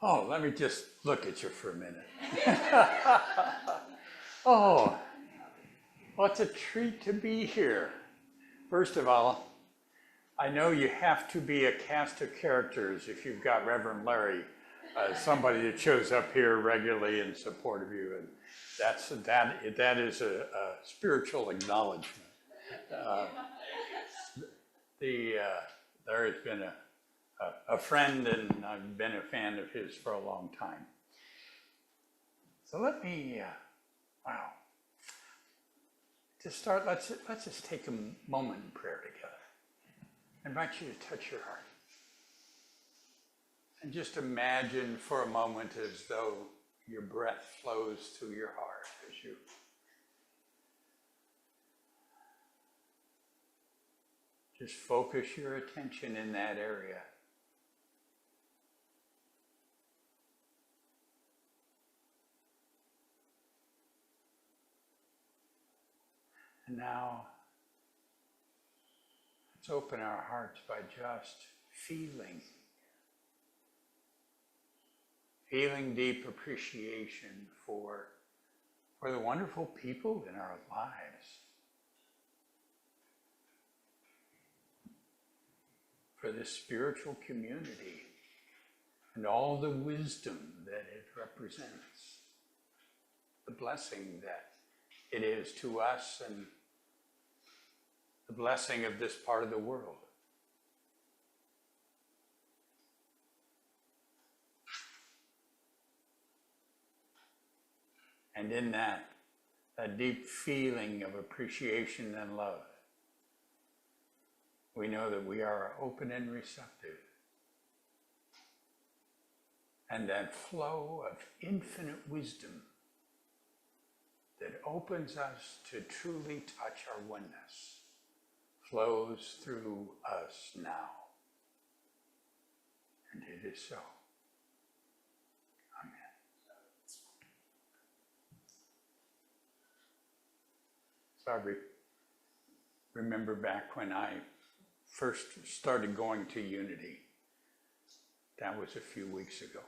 Oh, let me just look at you for a minute. Oh, well, it's a treat to be here. First of all, I know you have to be a cast of characters if you've got Reverend Larry, somebody that shows up here regularly in support of you, and that is a spiritual acknowledgement. There has been a friend, and I've been a fan of his for a long time. So let me, to start, let's just take a moment in prayer together. I invite you to touch your heart. And just imagine for a moment as though your breath flows through your heart as you just focus your attention in that area. And now, let's open our hearts by just feeling deep appreciation for the wonderful people in our lives, for this spiritual community and all the wisdom that it represents, the blessing that it is to us and the blessing of this part of the world. And in that deep feeling of appreciation and love, we know that we are open and receptive. And that flow of infinite wisdom that opens us to truly touch our oneness flows through us now. And it is so. Amen. So I remember back when I first started going to Unity. That was a few weeks ago.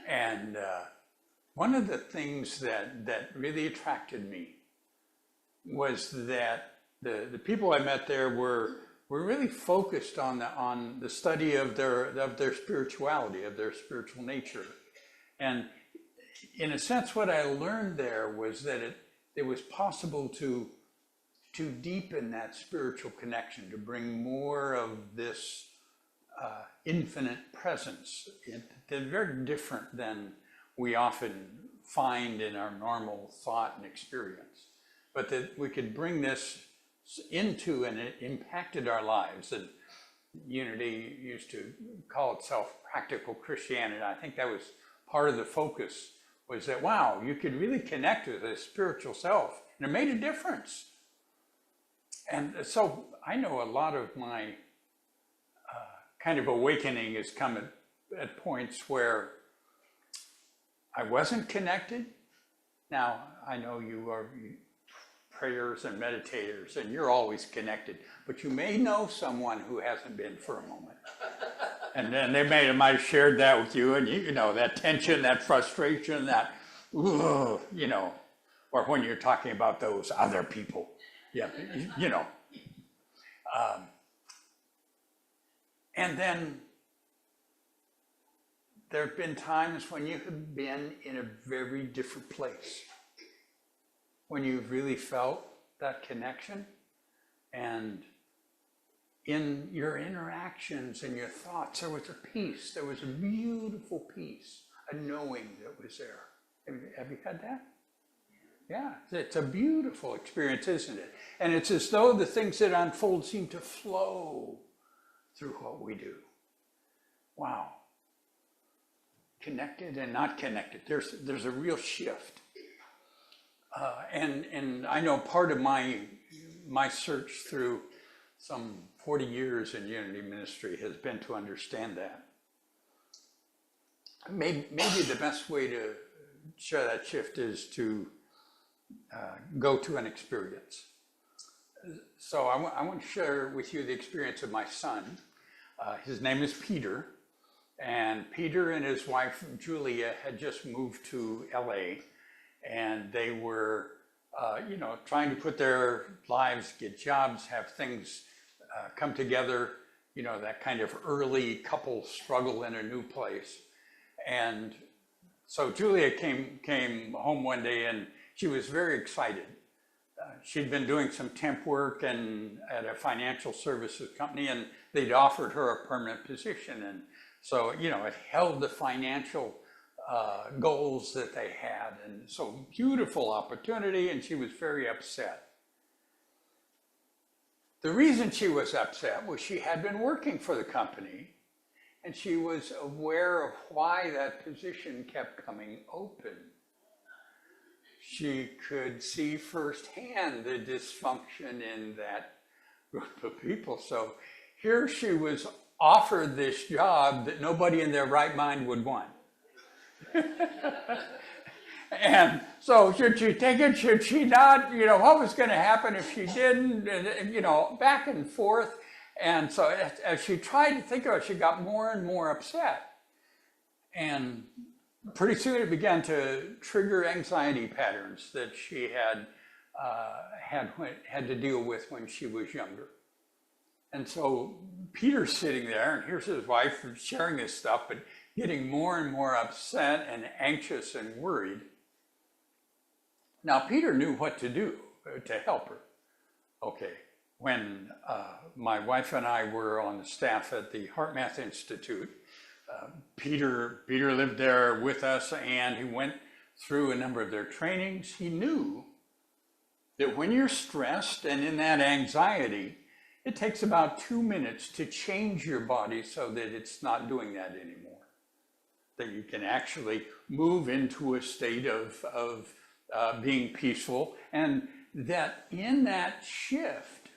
And one of the things that really attracted me was that the people I met there were really focused on the study of their spirituality, of their spiritual nature. And in a sense, what I learned there was that it was possible to deepen that spiritual connection, to bring more of this infinite presence. They're very different than we often find in our normal thought and experience, but that we could bring this into, and it impacted our lives. And Unity used to call itself practical Christianity. I think that was part of the focus, was that, wow, you could really connect with a spiritual self, and it made a difference. And so I know a lot of my kind of awakening has come at points where I wasn't connected. Now, I know you are prayers and meditators, and you're always connected, but you may know someone who hasn't been for a moment. And then they might have shared that with you, and you know, that tension, that frustration, that, or when you're talking about those other people, and then there have been times when you have been in a very different place, when you've really felt that connection, and in your interactions and your thoughts, there was a peace, there was a beautiful peace, a knowing that was there. Have you had that? Yeah, it's a beautiful experience, isn't it? And it's as though the things that unfold seem to flow through what we do. Wow. Connected and not connected. There's a real shift. And I know part of my search through some 40 years in Unity ministry has been to understand that. Maybe the best way to share that shift is to go to an experience. So I want to share with you the experience of my son. His name is Peter, And Peter and his wife, Julia, had just moved to LA, and they were, trying to put their lives, get jobs, have things come together, that kind of early couple struggle in a new place. And so Julia came home one day, and she was very excited. She'd been doing some temp work and at a financial services company, and they'd offered her a permanent position. And so, it held the financial goals that they had. And so beautiful opportunity, and she was very upset. The reason she was upset was she had been working for the company, and she was aware of why that position kept coming open. She could see firsthand the dysfunction in that group of people. So here she was offered this job that nobody in their right mind would want. And so should she take it, should she not? What was going to happen if she didn't? And, back and forth. And so as she tried to think of it, she got more and more upset. And pretty soon it began to trigger anxiety patterns that she had to deal with when she was younger. And so Peter's sitting there, and here's his wife sharing this stuff, but getting more and more upset and anxious and worried. Now, Peter knew what to do to help her. Okay, when my wife and I were on the staff at the HeartMath Institute, Peter lived there with us, and he went through a number of their trainings. He knew that when you're stressed and in that anxiety, it takes about 2 minutes to change your body so that it's not doing that anymore. That you can actually move into a state of being peaceful, and that in that shift,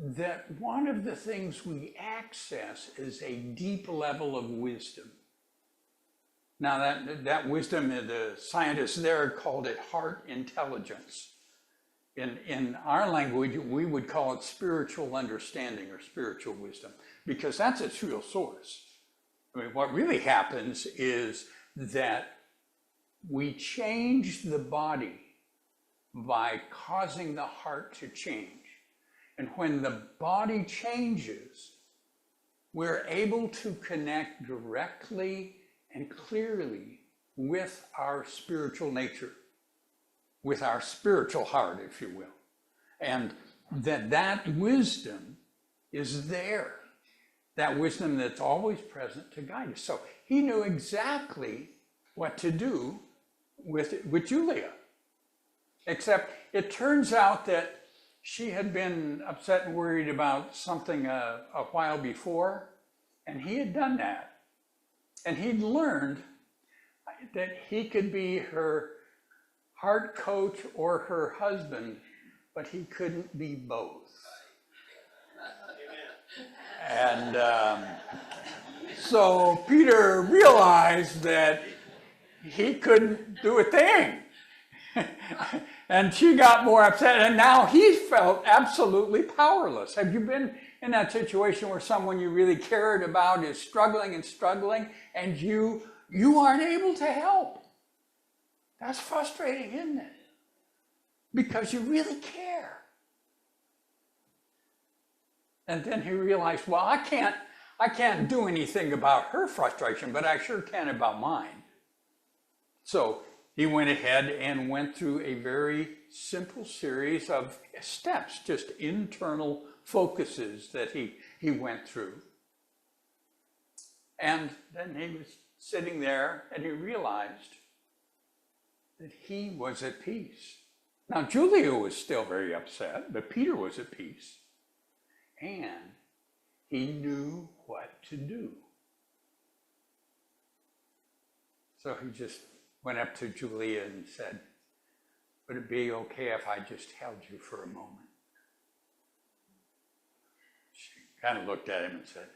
that one of the things we access is a deep level of wisdom. Now that wisdom, the scientists there called it heart intelligence. In our language, we would call it spiritual understanding or spiritual wisdom, because that's its real source. I mean, what really happens is that we change the body by causing the heart to change. And when the body changes, we're able to connect directly and clearly with our spiritual nature, with our spiritual heart, if you will. And that wisdom is there. That wisdom that's always present to guide us. So he knew exactly what to do with Julia. Except it turns out that she had been upset and worried about something a while before, and he had done that. And he'd learned that he could be her heart coach or her husband, but he couldn't be both. And so Peter realized that he couldn't do a thing. And she got more upset, and now he felt absolutely powerless. Have you been in that situation where someone you really cared about is struggling and struggling, and you aren't able to help? That's frustrating, isn't it? Because you really care. And then he realized, well, I can't do anything about her frustration, but I sure can about mine. So he went ahead and went through a very simple series of steps, just internal focuses that he went through. And then he was sitting there, and he realized that he was at peace. Now, Julia was still very upset, but Peter was at peace. And he knew what to do. So he just went up to Julia and said, would it be okay if I just held you for a moment? She kind of looked at him and said,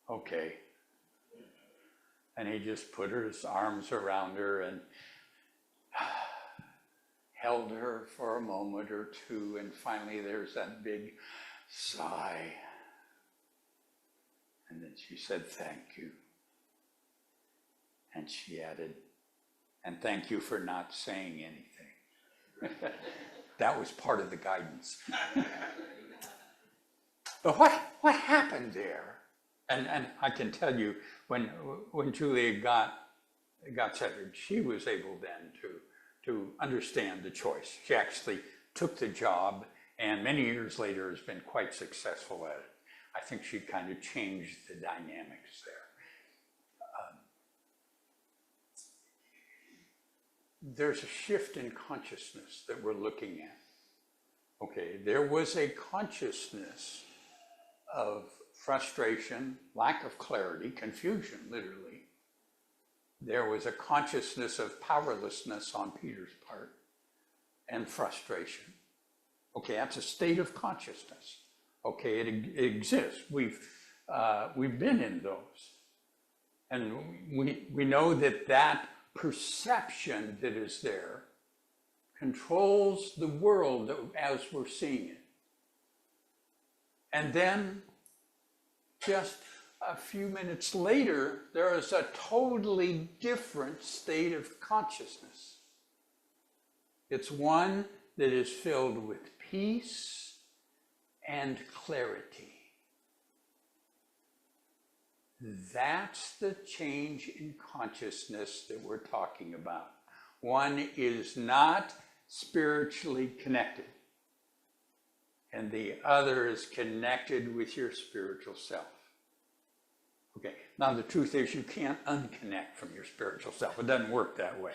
okay. And he just put his arms around her and held her for a moment or two, and finally there's that big sigh. And And then she said, "Thank you." And she added, "And thank you for not saying anything." That was part of the guidance. But what happened there? And I can tell you, when Julia got centered, she was able then to understand the choice. She actually took the job, and many years later has been quite successful at it. I think she kind of changed the dynamics there. There's a shift in consciousness that we're looking at. Okay, there was a consciousness of frustration, lack of clarity, confusion, literally. There was a consciousness of powerlessness on Peter's part and frustration. Okay, that's a state of consciousness. Okay, it exists. We've been in those. And we know that perception that is there controls the world as we're seeing it. And then just a few minutes later, there is a totally different state of consciousness. It's one that is filled with peace and clarity. That's the change in consciousness that we're talking about. One is not spiritually connected, and the other is connected with your spiritual self. Okay, now the truth is you can't unconnect from your spiritual self. It doesn't work that way.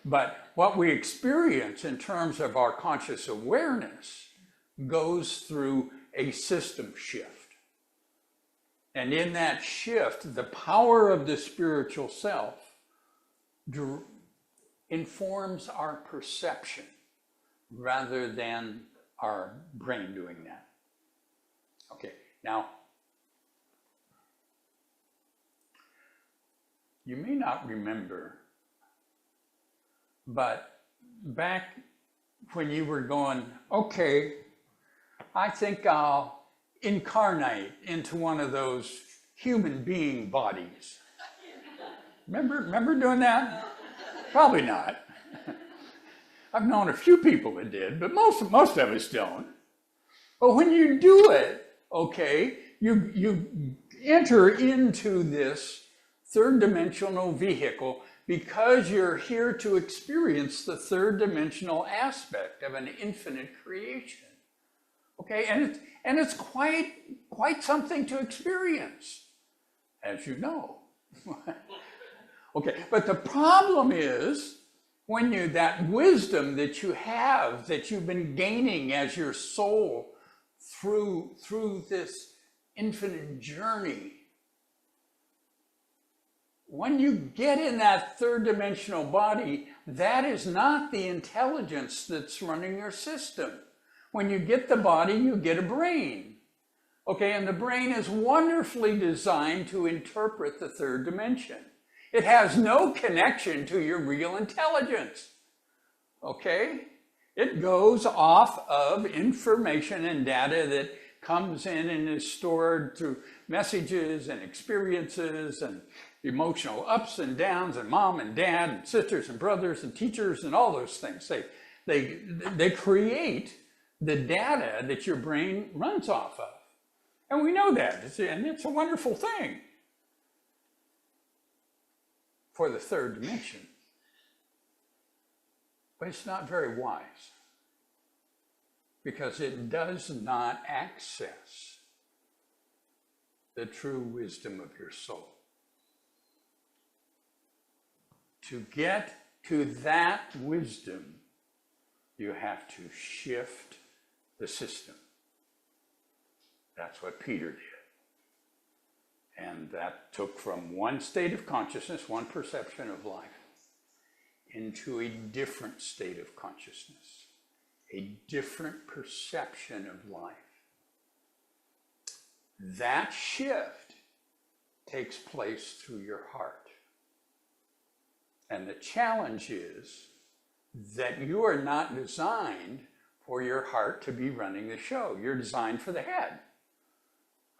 But what we experience in terms of our conscious awareness goes through a system shift. And in that shift, the power of the spiritual self informs our perception rather than our brain doing that. Okay, now, you may not remember, but back when you were going, okay, I think I'll incarnate into one of those human being bodies. Remember doing that? Probably not. I've known a few people that did, but most of us don't. But when you do it, okay, you enter into this third dimensional vehicle because you're here to experience the third dimensional aspect of an infinite creation. Okay, and it's quite something to experience, as you know. Okay, but the problem is when that wisdom that you have, that you've been gaining as your soul through this infinite journey, when you get in that third dimensional body, that is not the intelligence that's running your system. When you get the body, you get a brain. Okay, and the brain is wonderfully designed to interpret the third dimension. It has no connection to your real intelligence. Okay? It goes off of information and data that comes in and is stored through messages and experiences and emotional ups and downs and mom and dad and sisters and brothers and teachers and all those things. They create the data that your brain runs off of. And we know that, and it's a wonderful thing for the third dimension. But it's not very wise because it does not access the true wisdom of your soul. To get to that wisdom, you have to shift the system. That's what Peter did. And that took from one state of consciousness, one perception of life, into a different state of consciousness, a different perception of life. That shift takes place through your heart. And the challenge is that you are not designed for your heart to be running the show. You're designed for the head.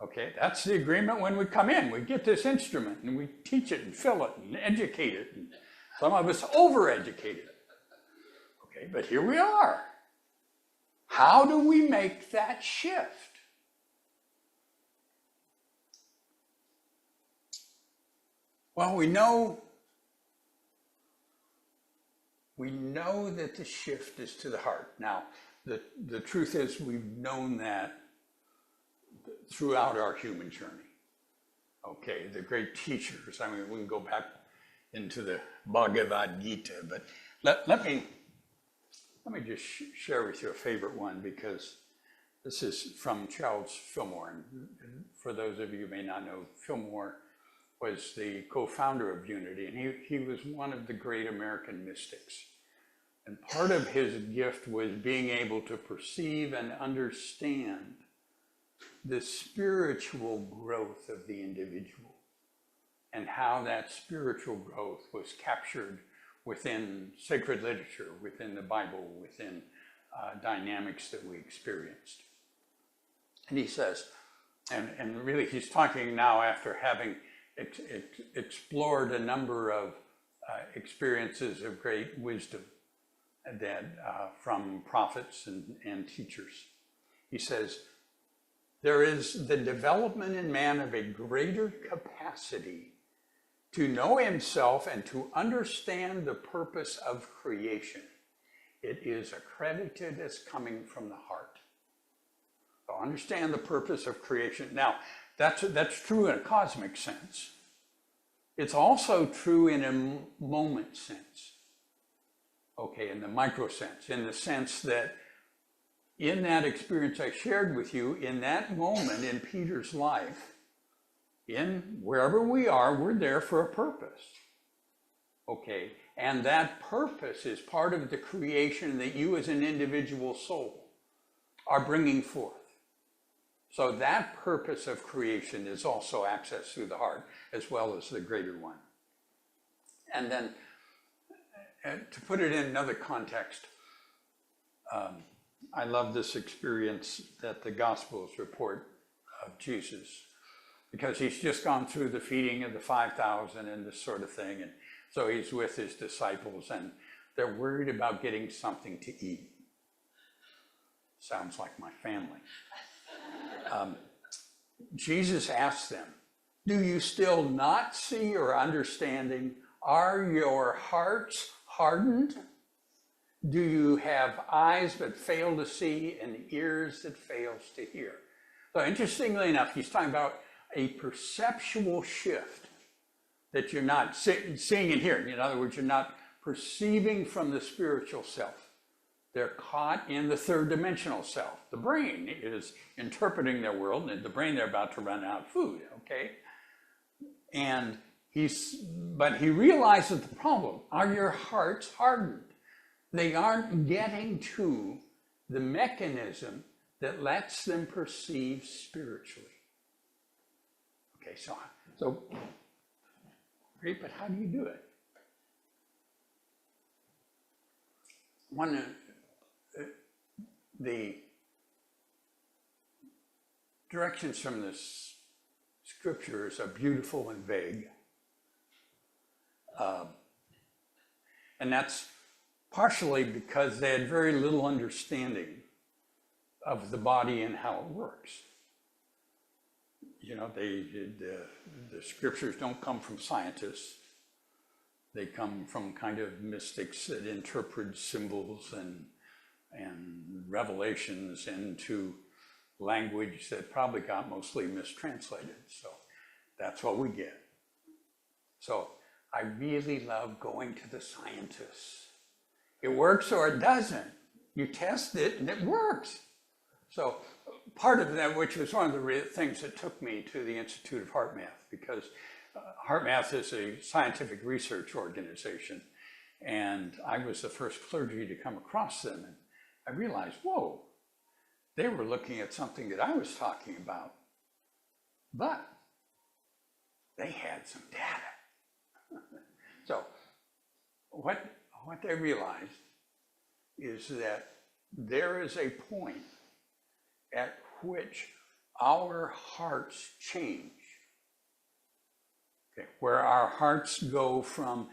Okay, that's the agreement when we come in. We get this instrument and we teach it and fill it and educate it. And some of us overeducate it. Okay, but here we are. How do we make that shift? Well, we know that the shift is to the heart. Now, the truth is we've known that throughout our human journey. Okay, the great teachers, I mean, we can go back into the Bhagavad Gita, but let me just share with you a favorite one, because this is from Charles Fillmore. And for those of you who may not know, Fillmore was the co-founder of Unity, and he was one of the great American mystics. And part of his gift was being able to perceive and understand the spiritual growth of the individual and how that spiritual growth was captured within sacred literature, within the Bible, within dynamics that we experienced. And he says, and really he's talking now after having explored a number of experiences of great wisdom that from prophets and teachers. He says, there is the development in man of a greater capacity to know himself and to understand the purpose of creation. It is accredited as coming from the heart. So understand the purpose of creation. Now, that's true in a cosmic sense. It's also true in a moment sense. Okay, in the micro sense, in the sense that in that experience I shared with you, in that moment in Peter's life, in wherever we are, we're there for a purpose. Okay, and that purpose is part of the creation that you as an individual soul are bringing forth. So that purpose of creation is also accessed through the heart, as well as the greater one. And then, to put it in another context, I love this experience that the Gospels report of Jesus, because he's just gone through the feeding of the 5,000 and this sort of thing. And so he's with his disciples and they're worried about getting something to eat. Sounds like my family. Jesus asks them, do you still not see or understanding? Are your hearts hardened? Do you have eyes that fail to see and ears that fails to hear? So interestingly enough, he's talking about a perceptual shift that you're not seeing and hearing. In other words, you're not perceiving from the spiritual self. They're caught in the third dimensional self. The brain is interpreting their world, and the brain, they're about to run out of food, okay? And but he realizes the problem. Are your hearts hardened? They aren't getting to the mechanism that lets them perceive spiritually. Okay, so great, but how do you do it? The directions from this scriptures are beautiful and vague. And that's partially because they had very little understanding of the body and how it works. You know, the scriptures don't come from scientists. They come from kind of mystics that interpret symbols and revelations into language that probably got mostly mistranslated. So that's what we get. So I really love going to the scientists. It works or it doesn't. You test it and it works. So part of that, which was one of the things that took me to the Institute of Heart Math, because Heart Math is a scientific research organization, and I was the first clergy to come across them, and I realized, whoa, they were looking at something that I was talking about, but they had some data. So what they realized is that there is a point at which our hearts change. Okay, where our hearts go from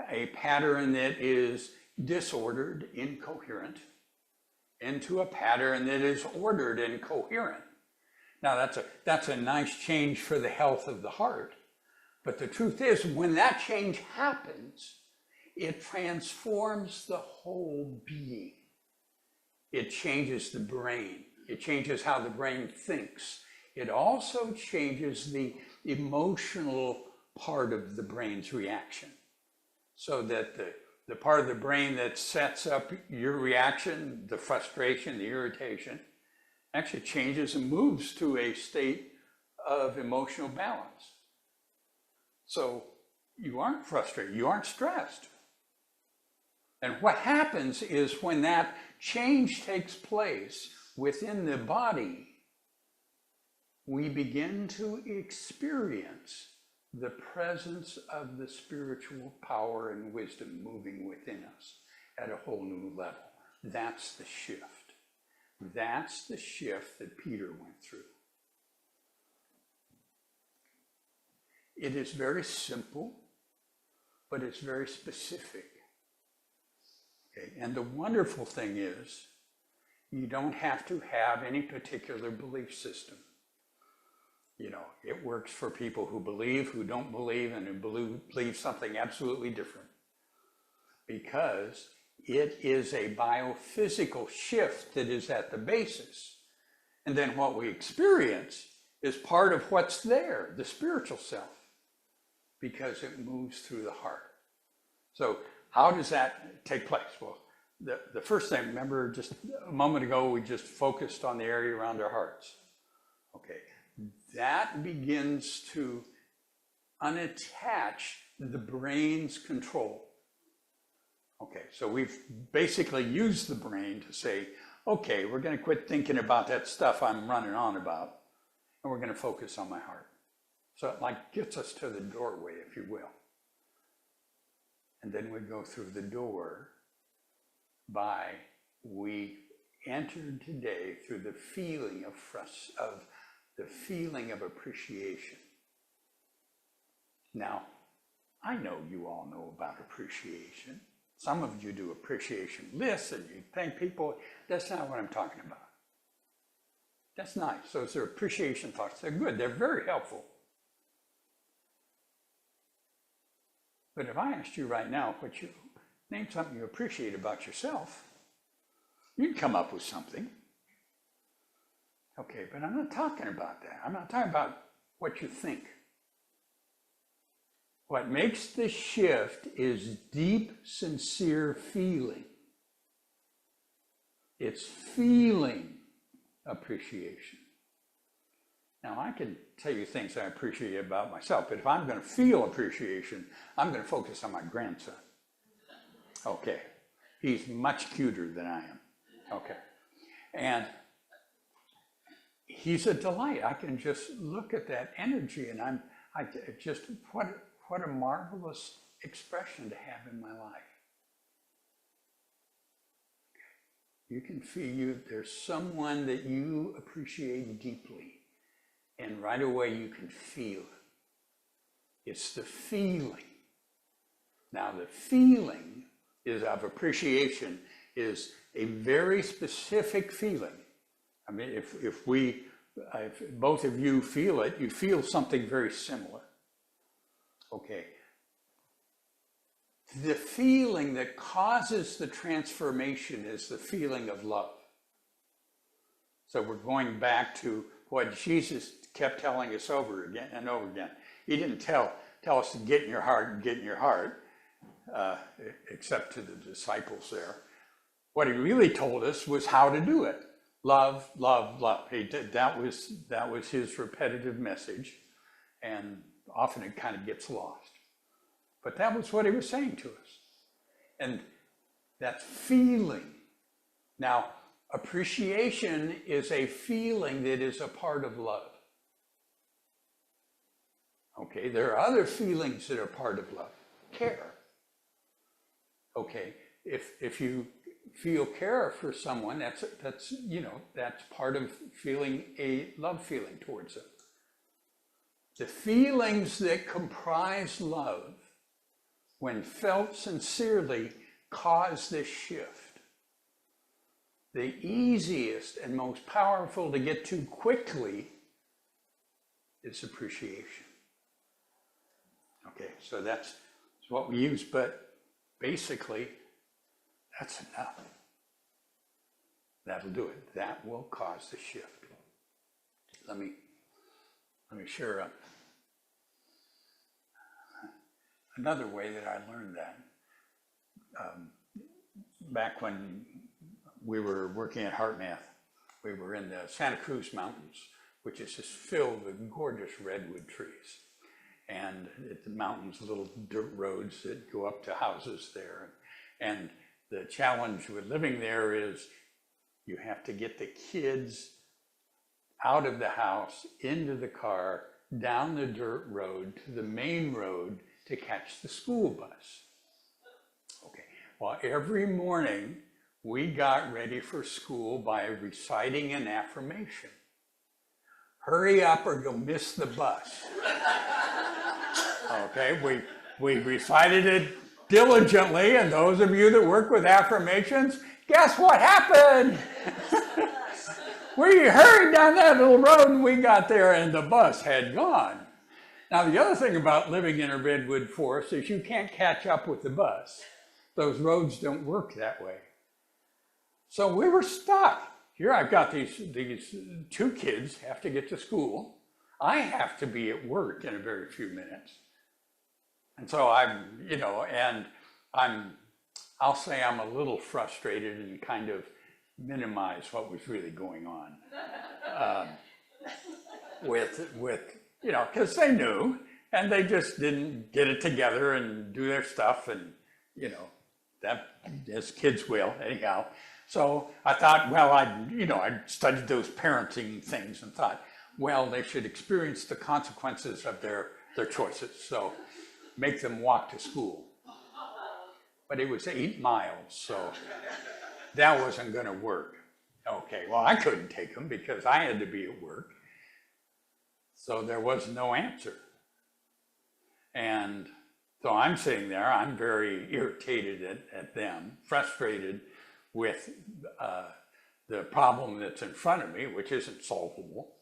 a pattern that is disordered, incoherent, into a pattern that is ordered and coherent. Now that's a nice change for the health of the heart. But the truth is, when that change happens, it transforms the whole being. It changes the brain. It changes how the brain thinks. It also changes the emotional part of the brain's reaction. So that the part of the brain that sets up your reaction, the frustration, the irritation, actually changes and moves to a state of emotional balance. So you aren't frustrated, you aren't stressed. And what happens is when that change takes place within the body, we begin to experience the presence of the spiritual power and wisdom moving within us at a whole new level. That's the shift. That's the shift that Peter went through. It is very simple, but it's very specific. Okay? And the wonderful thing is, you don't have to have any particular belief system. You know, it works for people who believe, who don't believe, and who believe something absolutely different. Because it is a biophysical shift that is at the basis. And then what we experience is part of what's there, the spiritual self, because it moves through the heart. So how does that take place? Well, the first thing, remember just a moment ago, we just focused on the area around our hearts. Okay, that begins to unattach the brain's control. Okay, so we've basically used the brain to say, okay, we're going to quit thinking about that stuff I'm running on about, and we're going to focus on my heart. So it like gets us to the doorway, if you will. And then we go through the door by, we entered today through the feeling of appreciation. Now, I know you all know about appreciation. Some of you do appreciation lists and you thank people. That's not what I'm talking about. That's nice. Those are appreciation thoughts. They're good. They're very helpful. But if I asked you right now, name something you appreciate about yourself, you'd come up with something. Okay, but I'm not talking about that. I'm not talking about what you think. What makes the shift is deep, sincere feeling. It's feeling appreciation. Now, I can tell you things I appreciate about myself, but if I'm going to feel appreciation, I'm going to focus on my grandson. Okay, he's much cuter than I am. Okay, and he's a delight. I can just look at that energy, and what a marvelous expression to have in my life. You can feel there's someone that you appreciate deeply, and right away you can feel it. It's the feeling. Now the feeling of appreciation is a very specific feeling. I mean, if both of you feel it, you feel something very similar. Okay. The feeling that causes the transformation is the feeling of love. So we're going back to what Jesus kept telling us over again and over again. He didn't tell us to get in your heart and get in your heart, except to the disciples there. What he really told us was how to do it. Love, love, love. That was his repetitive message, and often it kind of gets lost. But that was what he was saying to us. And that feeling. Now, appreciation is a feeling that is a part of love. Okay, there are other feelings that are part of love. Care. Okay, if you feel care for someone, that's you know, that's part of feeling a love feeling towards them. The feelings that comprise love, when felt sincerely, cause this shift. The easiest and most powerful to get to quickly is appreciation. Okay, so that's what we use, but basically, that's enough. That'll do it. That will cause the shift. Let me share another way that I learned that. Back when we were working at HeartMath, we were in the Santa Cruz Mountains, which is just filled with gorgeous redwood trees. And the mountains, little dirt roads that go up to houses there. And the challenge with living there is you have to get the kids out of the house, into the car, down the dirt road to the main road to catch the school bus. Okay, well, every morning we got ready for school by reciting an affirmation. Hurry up or you'll miss the bus. Okay, we recited it diligently, and those of you that work with affirmations, guess what happened? We hurried down that little road and we got there and the bus had gone. Now, the other thing about living in a redwood forest is you can't catch up with the bus. Those roads don't work that way. So we were stuck. Here I've got these two kids have to get to school. I have to be at work in a very few minutes. And so I'll say I'm a little frustrated and kind of minimize what was really going on because they knew and they just didn't get it together and do their stuff, and that as kids will anyhow. So I thought, well, I studied those parenting things and thought, well, they should experience the consequences of their choices. So make them walk to school. But it was 8 miles, so that wasn't going to work. Okay, well, I couldn't take them because I had to be at work. So there was no answer. And so I'm sitting there, I'm very irritated at them, frustrated with the problem that's in front of me, which isn't solvable.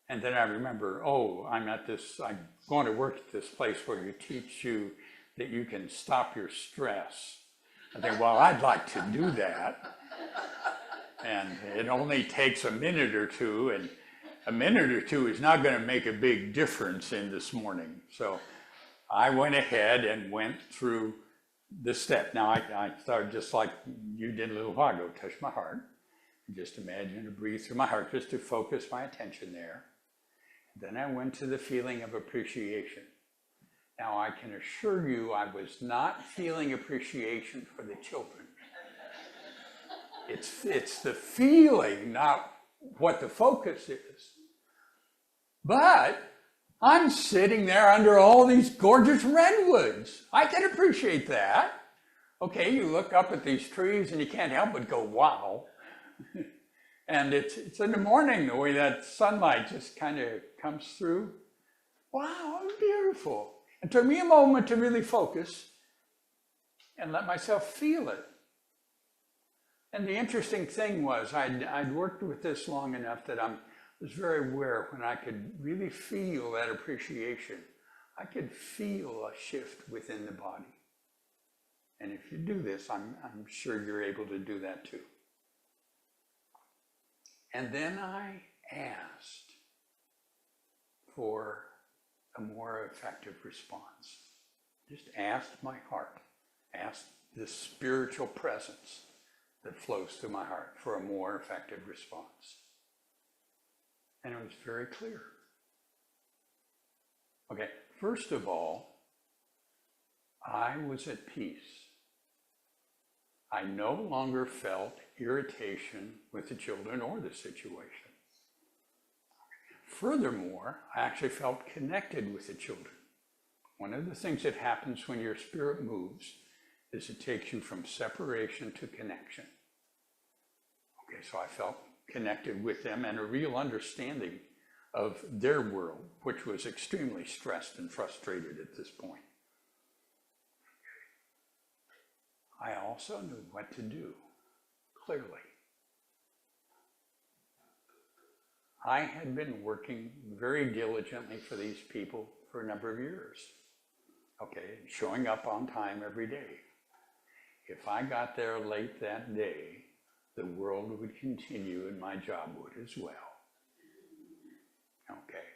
And then I remember, I'm going to work at this place where you teach you that you can stop your stress. I think, well, I'd like to do that. And it only takes a minute or two, and a minute or two is not going to make a big difference in this morning. So I went ahead and went through the step. Now I started just like you did a little while ago, touch my heart. Just imagine to breathe through my heart, just to focus my attention there. Then I went to the feeling of appreciation. Now I can assure you I was not feeling appreciation for the children. It's the feeling, not what the focus is. But I'm sitting there under all these gorgeous redwoods. I can appreciate that. Okay, you look up at these trees and you can't help but go, wow. And it's in the morning, the way that sunlight just kind of comes through. Wow, it's beautiful. It took me a moment to really focus and let myself feel it. And the interesting thing was I'd worked with this long enough that I was very aware when I could really feel that appreciation. I could feel a shift within the body. And if you do this, I'm sure you're able to do that too. And then I asked for a more effective response. Just asked my heart, asked the spiritual presence that flows through my heart for a more effective response. And it was very clear. Okay, first of all, I was at peace. I no longer felt irritation with the children or the situation. Furthermore, I actually felt connected with the children. One of the things that happens when your spirit moves is it takes you from separation to connection. Okay, so I felt connected with them and a real understanding of their world, which was extremely stressed and frustrated at this point. I also knew what to do, clearly. I had been working very diligently for these people for a number of years. Okay, showing up on time every day. If I got there late that day, the world would continue and my job would as well. Okay,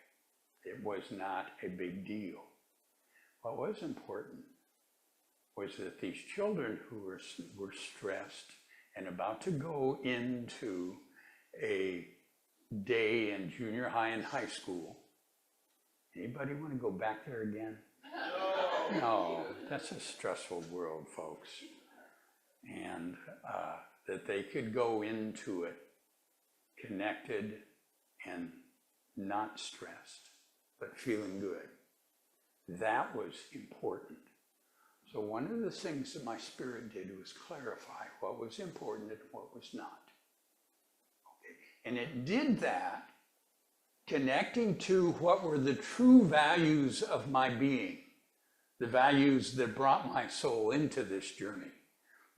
it was not a big deal. What was important was that these children who were stressed and about to go into a day in junior high and high school. Anybody want to go back there again? No, that's a stressful world, folks. And that they could go into it connected and not stressed, but feeling good. That was important. So one of the things that my spirit did was clarify what was important and what was not. Okay. And it did that connecting to what were the true values of my being, the values that brought my soul into this journey,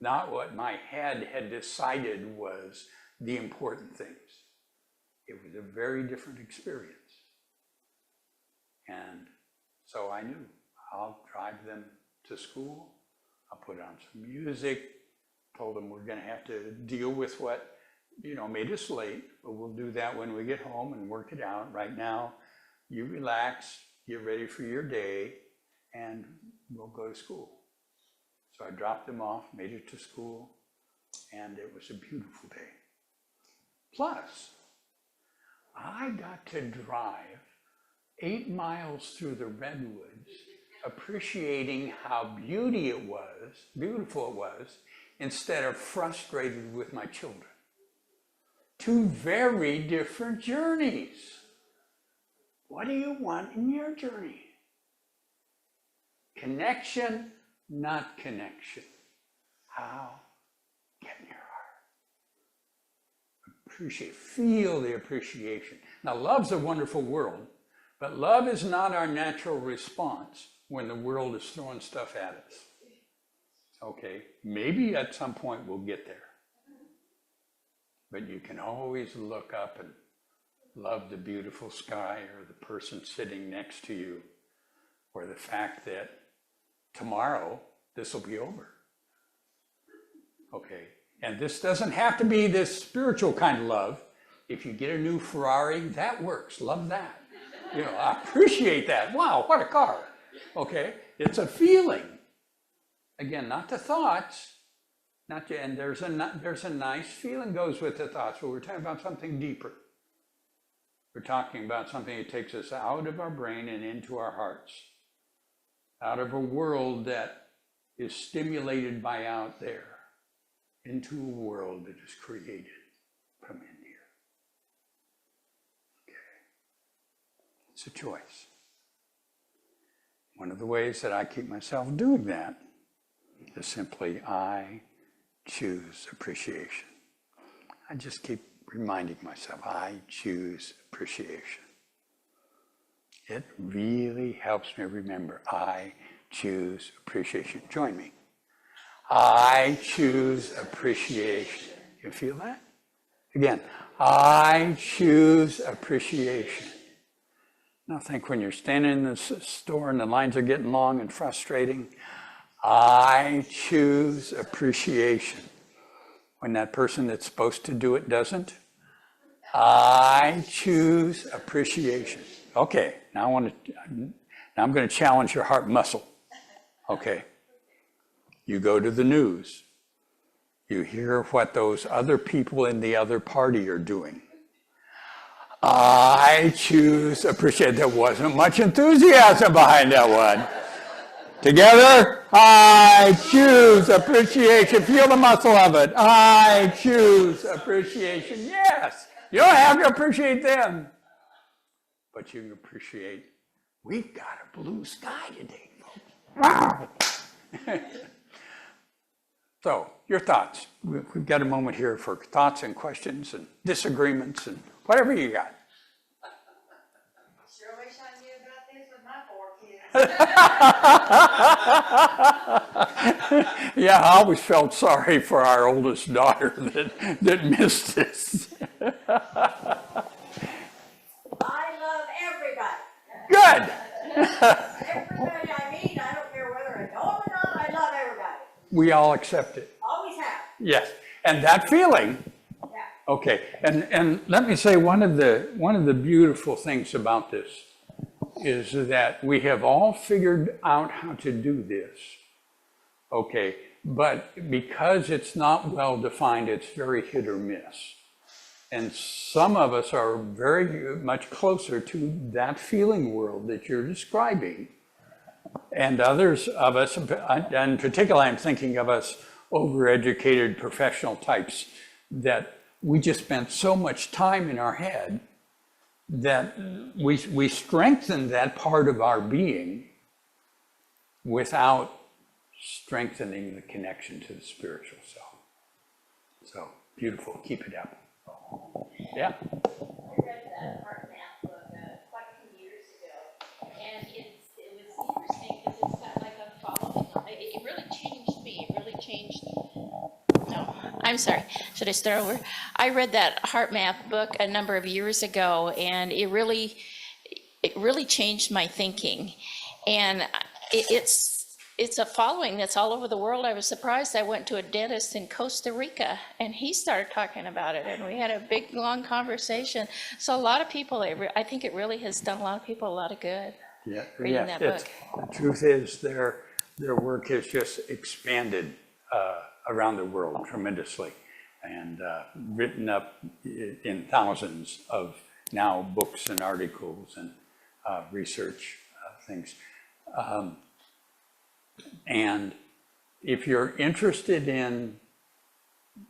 not what my head had decided was the important things. It was a very different experience. And so I knew I'll drive them to school, I'll put on some music, told them we're going to have to deal with what, made us late, but we'll do that when we get home and work it out. Right now, you relax, get ready for your day, and we'll go to school. So I dropped them off, made it to school, and it was a beautiful day. Plus, I got to drive 8 miles through the redwoods, appreciating how beautiful it was, instead of frustrated with my children. 2 very different journeys. What do you want in your journey? Connection, not connection. How? Get in your heart. Feel the appreciation. Now, love's a wonderful world, but love is not our natural response when the world is throwing stuff at us. Okay, maybe at some point we'll get there. But you can always look up and love the beautiful sky or the person sitting next to you, or the fact that tomorrow this will be over. Okay, and this doesn't have to be this spiritual kind of love. If you get a new Ferrari, that works. Love that. I appreciate that. Wow, what a car. Okay, it's a feeling. Again, not the thoughts. And there's a nice feeling goes with the thoughts, but we're talking about something deeper. We're talking about something that takes us out of our brain and into our hearts, out of a world that is stimulated by out there, into a world that is created from in here. Okay. It's a choice. One of the ways that I keep myself doing that is simply I choose appreciation. I just keep reminding myself, I choose appreciation. It really helps me remember, I choose appreciation. Join me. I choose appreciation. You feel that? Again, I choose appreciation. Now think when you're standing in the store and the lines are getting long and frustrating, I choose appreciation. When that person that's supposed to do it doesn't, I choose appreciation. Okay, now I'm going to challenge your heart muscle. Okay, you go to the news. You hear what those other people in the other party are doing. I choose appreciation. There wasn't much enthusiasm behind that one. Together, I choose appreciation. Feel the muscle of it. I choose appreciation. Yes, you don't have to appreciate them, but you can appreciate, we've got a blue sky today, folks. Wow. So, your thoughts. We've got a moment here for thoughts and questions and disagreements and whatever you got. Sure wish I knew about this with my 4 kids. Yeah, I always felt sorry for our oldest daughter that missed this. I love everybody. Good. Everybody I meet, I don't care whether I know them or not, I love everybody. We all accept it. Always have. Yes. And that feeling. Yeah. Okay. And let me say one of the beautiful things about this is that we have all figured out how to do this. Okay. But because it's not well defined, it's very hit or miss. And some of us are very much closer to that feeling world that you're describing. And others of us, and particularly I'm thinking of us overeducated professional types, that we just spent so much time in our head that we strengthen that part of our being without strengthening the connection to the spiritual self. So beautiful, keep it up. Yeah. I read that Heart Map book quite a few years ago, and it was interesting because it's got like a following. It really changed me. It really changed. No, I'm sorry. Should I start over? I read that Heart Map book a number of years ago, and it really changed my thinking. And it's a following that's all over the world. I was surprised. I went to a dentist in Costa Rica, and he started talking about it, and we had a big, long conversation. So a lot of people, I think it really has done a lot of people a lot of good. Yeah, reading that book. The truth is their work has just expanded around the world tremendously, and written up in thousands of now books and articles and research things. And if you're interested in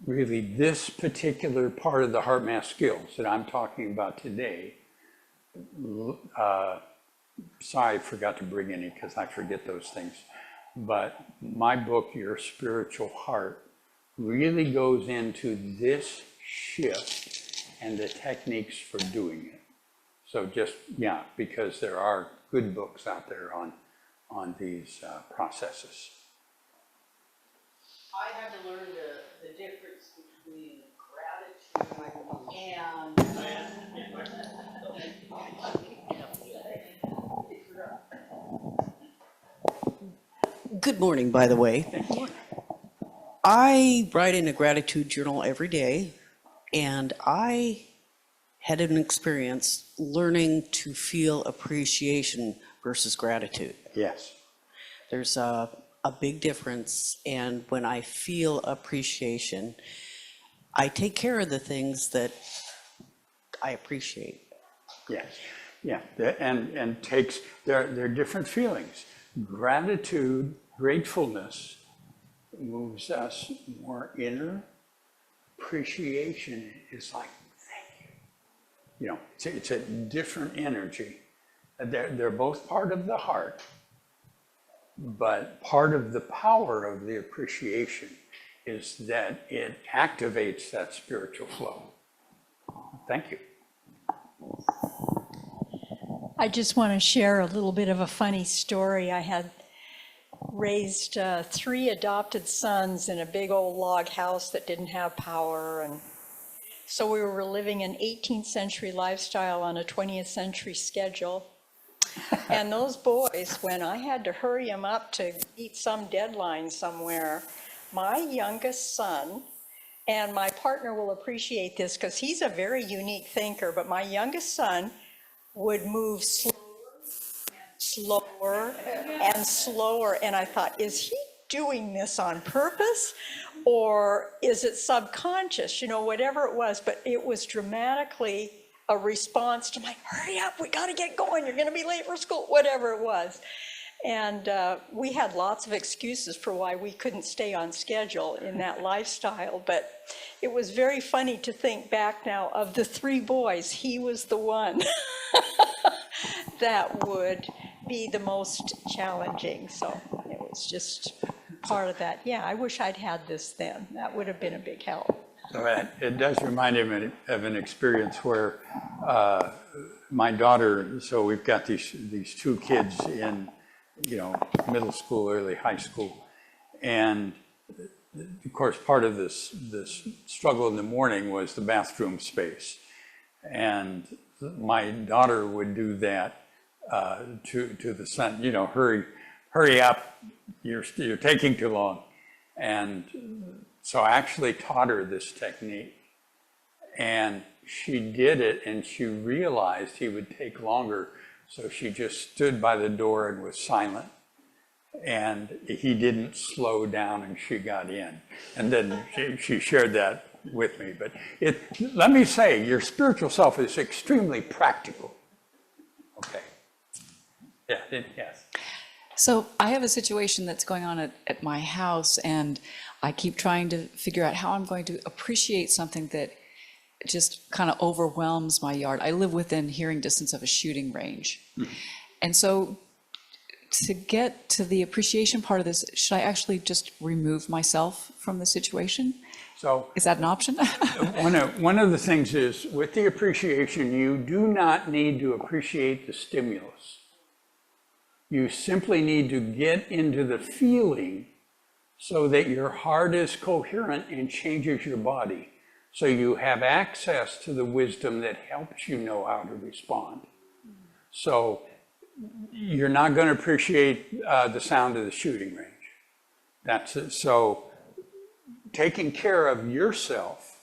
really this particular part of the heart math skills that I'm talking about today, sorry, I forgot to bring any because I forget those things. But my book, Your Spiritual Heart, really goes into this shift and the techniques for doing it. So just, yeah, because there are good books out there on these processes. I had to learn the difference between gratitude and Good morning, by the way. I write in a gratitude journal every day, and I had an experience learning to feel appreciation versus gratitude. Yes. There's a big difference, and when I feel appreciation, I take care of the things that I appreciate. Yes. Yeah. And takes there are different feelings. Gratitude, gratefulness moves us more inner. Appreciation is like, thank you. You know, it's a different energy. They're both part of the heart, but part of the power of the appreciation is that it activates that spiritual flow. Thank you. I just want to share a little bit of a funny story. I had raised 3 adopted sons in a big old log house that didn't have power, and so we were living an 18th century lifestyle on a 20th century schedule. And those boys, when I had to hurry them up to meet some deadline somewhere, my youngest son, and my partner will appreciate this because he's a very unique thinker, but my youngest son would move slower and slower. And I thought, is he doing this on purpose or is it subconscious? You know, whatever it was, but it was dramatically a response to my, hurry up, we got to get going, you're going to be late for school, whatever it was. And we had lots of excuses for why we couldn't stay on schedule in that lifestyle, but it was very funny to think back now of the 3 boys, he was the one that would be the most challenging. So it was just part of that. Yeah, I wish I'd had this then. That would have been a big help. So it does remind me of an experience where my daughter, so we've got these two kids in, middle school, early high school. And of course, part of this struggle in the morning was the bathroom space. And my daughter would do that to the son, hurry up, you're taking too long. And so I actually taught her this technique. And she did it, and she realized he would take longer. So she just stood by the door and was silent. And he didn't slow down, and she got in. And then she shared that with me. But let me say, your spiritual self is extremely practical. Okay. Yeah, yes. So I have a situation that's going on at my house, and I keep trying to figure out how I'm going to appreciate something that just kind of overwhelms my yard. I live within hearing distance of a shooting range. And so to get to the appreciation part of this, should I actually just remove myself from the situation? So Is that an option? one of the things is, with the appreciation, you do not need to appreciate the stimulus. You simply need to get into the feeling so that your heart is coherent and changes your body. So you have access to the wisdom that helps you know how to respond. So you're not going to appreciate the sound of the shooting range. That's it. So taking care of yourself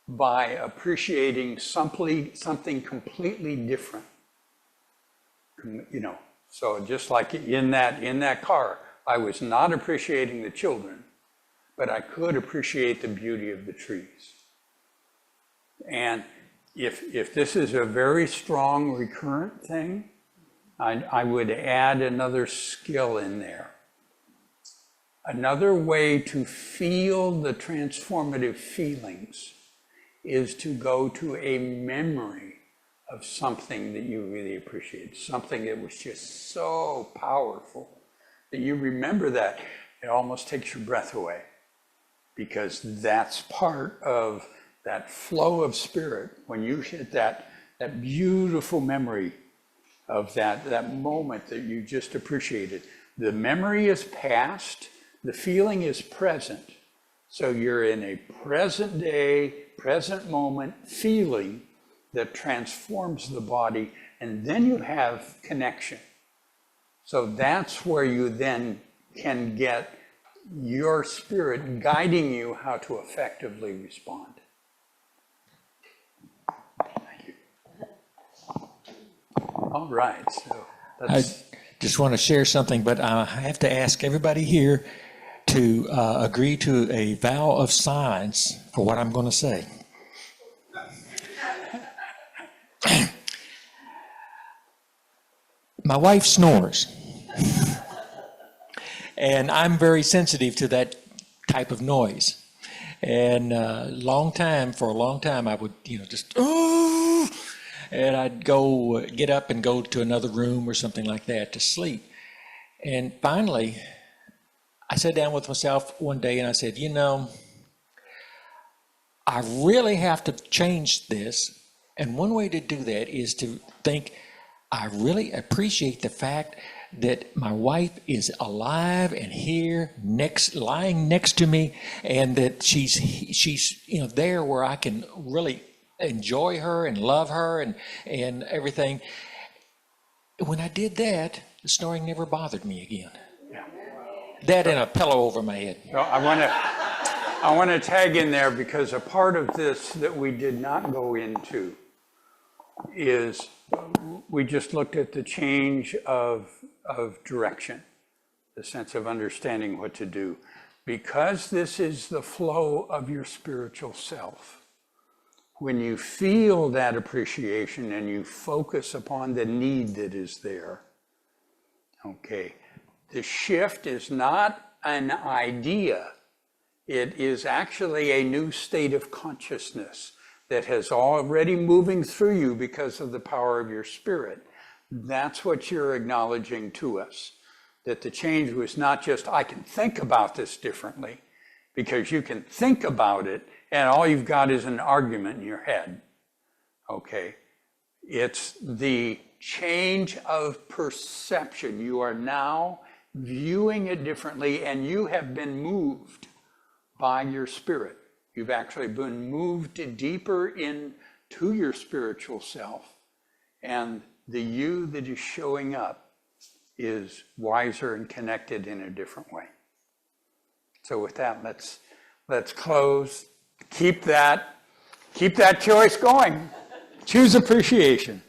by appreciating something completely different. So just like in that car, I was not appreciating the children, but I could appreciate the beauty of the trees. And if this is a very strong recurrent thing, I would add another skill in there. Another way to feel the transformative feelings is to go to a memory of something that you really appreciate, something that was just so powerful that you remember that. It almost takes your breath away, because that's part of that flow of spirit. When you hit that beautiful memory of that moment that you just appreciated, the memory is past, the feeling is present. So you're in a present day, present moment feeling that transforms the body, and then you have connection. So that's where you then can get your spirit guiding you how to effectively respond. Thank you. All right, so I just want to share something, but I have to ask everybody here to agree to a vow of silence for what I'm going to say. My wife snores, and I'm very sensitive to that type of noise. And for a long time, I would, just, oh, and I'd go get up and go to another room or something like that to sleep. And finally, I sat down with myself one day and I said, I really have to change this. And one way to do that is to think, I really appreciate the fact that my wife is alive and here, lying next to me, and that she's there where I can really enjoy her and love her and everything. When I did that, the snoring never bothered me again. yeah. That and a pillow over my head. So I want to tag in there, because a part of this that we did not go into is we just looked at the change of direction, the sense of understanding what to do. Because this is the flow of your spiritual self, when you feel that appreciation and you focus upon the need that is there, okay, the shift is not an idea. It is actually a new state of consciousness that has already moving through you because of the power of your spirit. That's what you're acknowledging to us. that the change was not just, I can think about this differently, because you can think about it and all you've got is an argument in your head. Okay? It's the change of perception. You are now viewing it differently, and you have been moved by your spirit. You've actually been moved deeper into your spiritual self, and the you that is showing up is wiser and connected in a different way. So with that, let's close. Keep that choice going. Choose appreciation.